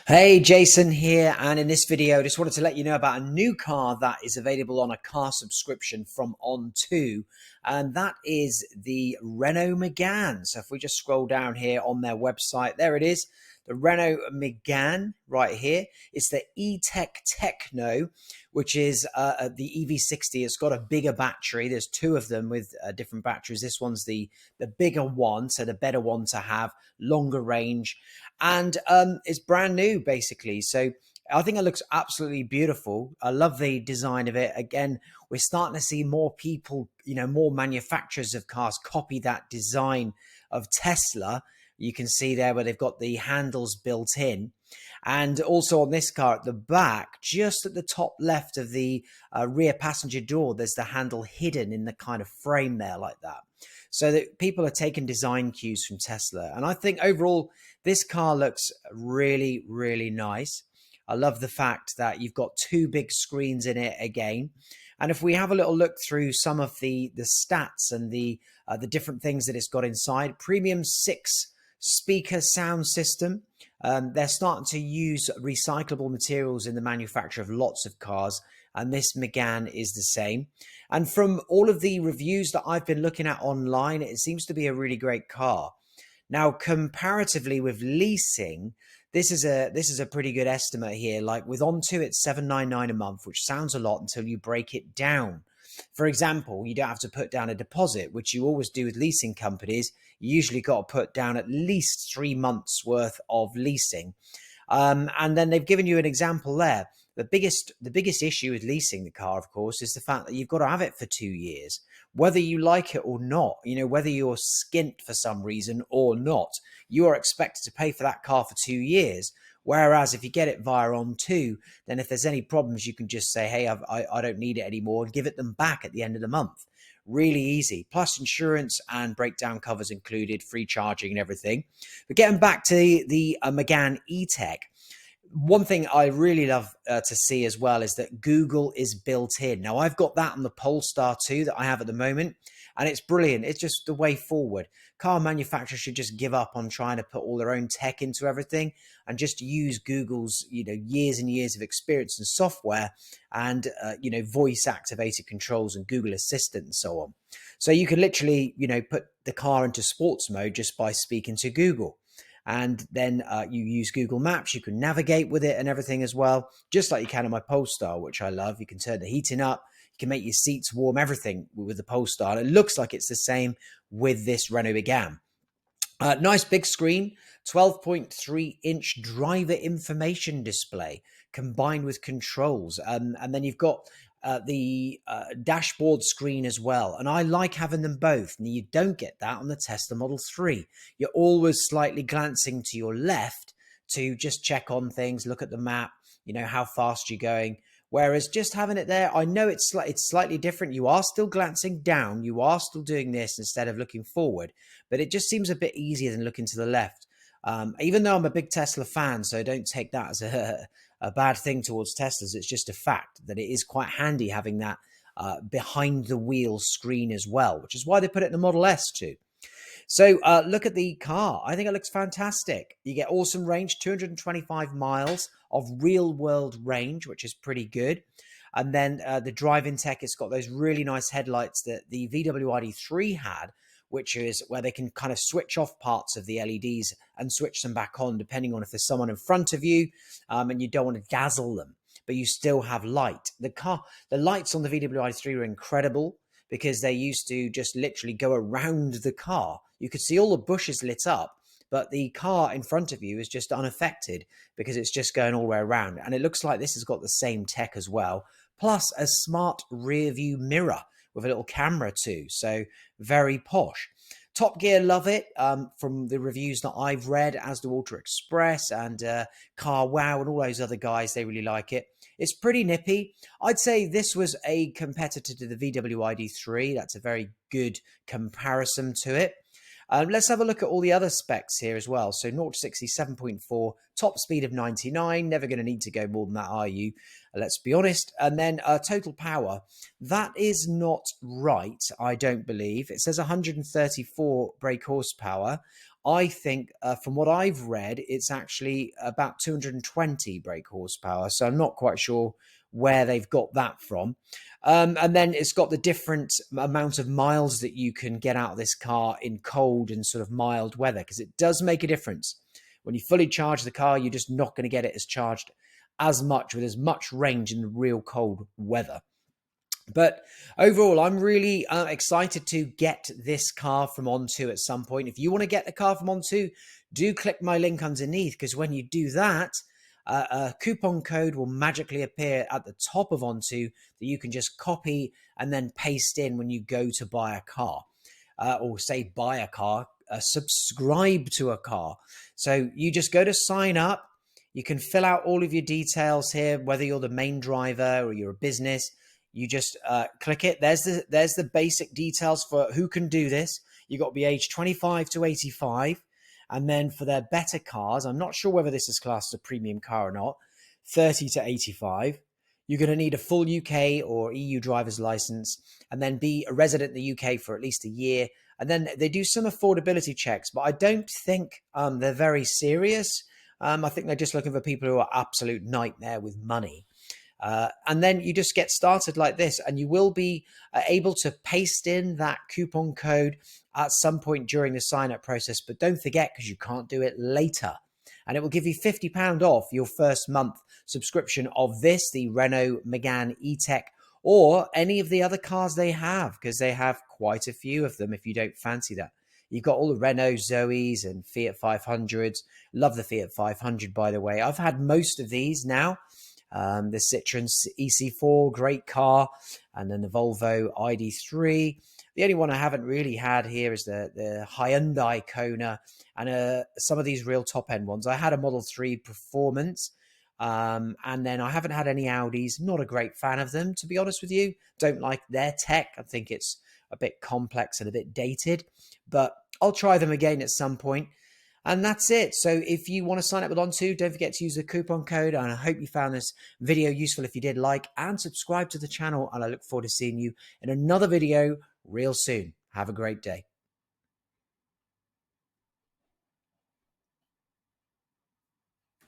Hey, Jason here, and in this video, I just wanted to let you know about a new car that is available on a car subscription from On2, and that is the Renault Megane. So if we just scroll down here on their website, there it is, the Renault Megane right here. It's the E-Tech Techno, which is the EV60. It's got a bigger battery. There's two of them with different batteries. This one's the bigger one, so the better one to have, longer range, and it's brand new basically. So I think it looks absolutely beautiful. I love the design of it. Again, we're starting to see more people, more manufacturers of cars copy that design of Tesla. You can see there where they've got the handles built in. And also on this car at the back, just at the top left of the rear passenger door, there's the handle hidden in the kind of frame there like that. So that people are taking design cues from Tesla. And I think overall, this car looks really, really nice. I love the fact that you've got two big screens in it again. And if we have a little look through some of the stats and the different things that it's got inside, premium 6-speaker sound system. They're starting to use recyclable materials in the manufacture of lots of cars, and this Megane is the same. And from all of the reviews that I've been looking at online, it seems to be a really great car. Now, comparatively with leasing, this is a pretty good estimate here. Like with On2, it's $799 a month, which sounds a lot until you break it down. For example, you don't have to put down a deposit, which you always do with leasing companies. You usually got to put down at least 3 months worth of leasing. And then they've given you an example there. The biggest issue with leasing the car, of course, is the fact that you've got to have it for 2 years, whether you like it or not. Whether you're skint for some reason or not, you are expected to pay for that car for 2 years. Whereas if you get it via On2, then if there's any problems, you can just say, hey, I don't need it anymore, and give it them back at the end of the month. Really easy. Plus insurance and breakdown covers included, free charging and everything. But getting back to the Megane E-Tech, one thing I really love to see as well is that Google is built in. Now, I've got that on the Polestar 2 that I have at the moment, and it's brilliant. It's just the way forward. Car manufacturers should just give up on trying to put all their own tech into everything and just use Google's, years and years of experience and software and, voice activated controls and Google Assistant and so on. So you can literally, put the car into sports mode just by speaking to Google. And then you use Google Maps. You can navigate with it and everything as well, just like you can on my Polestar, which I love. You can turn the heating up. You can make your seats warm, everything with the Polestar. And it looks like it's the same with this Renault Megane. Nice big screen, 12.3-inch driver information display combined with controls. And then you've got the dashboard screen as well. And I like having them both. And you don't get that on the Tesla Model 3. You're always slightly glancing to your left to just check on things, look at the map, how fast you're going. Whereas just having it there, I know it's slightly different. You are still glancing down. You are still doing this instead of looking forward. But it just seems a bit easier than looking to the left. Even though I'm a big Tesla fan, so don't take that as a bad thing towards Teslas. It's just a fact that it is quite handy having that behind the wheel screen as well, which is why they put it in the Model S too. So look at the car. I think it looks fantastic. You get awesome range, 225 miles of real world range, which is pretty good. And then the drive-in tech, it's got those really nice headlights that the VW ID3 had, which is where they can kind of switch off parts of the LEDs and switch them back on, depending on if there's someone in front of you and you don't want to dazzle them, but you still have light. The lights on the VW ID3 are incredible because they used to just literally go around the car. You could see all the bushes lit up, but the car in front of you is just unaffected because it's just going all the way around. And it looks like this has got the same tech as well, plus a smart rear view mirror with a little camera too. So very posh. Top Gear love it from the reviews that I've read, as do Auto Express and Car Wow and all those other guys. They really like it. It's pretty nippy. I'd say this was a competitor to the VW ID3. That's a very good comparison to it. Let's have a look at all the other specs here as well. So 0 to 60, 7.4, top speed of 99. Never going to need to go more than that, are you? Let's be honest. And then total power. That is not right, I don't believe. It says 134 brake horsepower. I think from what I've read, it's actually about 220 brake horsepower. So I'm not quite sure where they've got that from. And then it's got the different amount of miles that you can get out of this car in cold and sort of mild weather, because it does make a difference. When you fully charge the car, you're just not going to get it as charged as much with as much range in the real cold weather. But overall, I'm really excited to get this car from On2 at some point. If you want to get the car from On2, do click my link underneath, because when you do that, a coupon code will magically appear at the top of On2 that you can just copy and then paste in when you go to buy a car. Or say buy a car, subscribe to a car. So you just go to sign up. You can fill out all of your details here, whether you're the main driver or you're a business. You just click it. There's the basic details for who can do this. You've got to be aged 25 to 85. And then for their better cars, I'm not sure whether this is classed as a premium car or not, 30 to 85. You're going to need a full UK or EU driver's license, and then be a resident in the UK for at least a year. And then they do some affordability checks, but I don't think they're very serious. I think they're just looking for people who are absolute nightmare with money. And then you just get started like this, and you will be able to paste in that coupon code at some point during the sign-up process. But don't forget, because you can't do it later. And it will give you £50 off your first month subscription of this, the Renault Megane E-Tech, or any of the other cars they have, because they have quite a few of them if you don't fancy that. You've got all the Renault Zoes and Fiat 500s. Love the Fiat 500, by the way. I've had most of these now. The Citroen EC4, great car, and then the Volvo ID3. The only one I haven't really had here is the Hyundai Kona, and some of these real top-end ones. I had a Model 3 Performance, and then I haven't had any Audis. Not a great fan of them, to be honest with you. Don't like their tech. I think it's a bit complex and a bit dated, but I'll try them again at some point. And that's it. So if you want to sign up with On2, don't forget to use the coupon code. And I hope you found this video useful. If you did, like and subscribe to the channel. And I look forward to seeing you in another video real soon. Have a great day.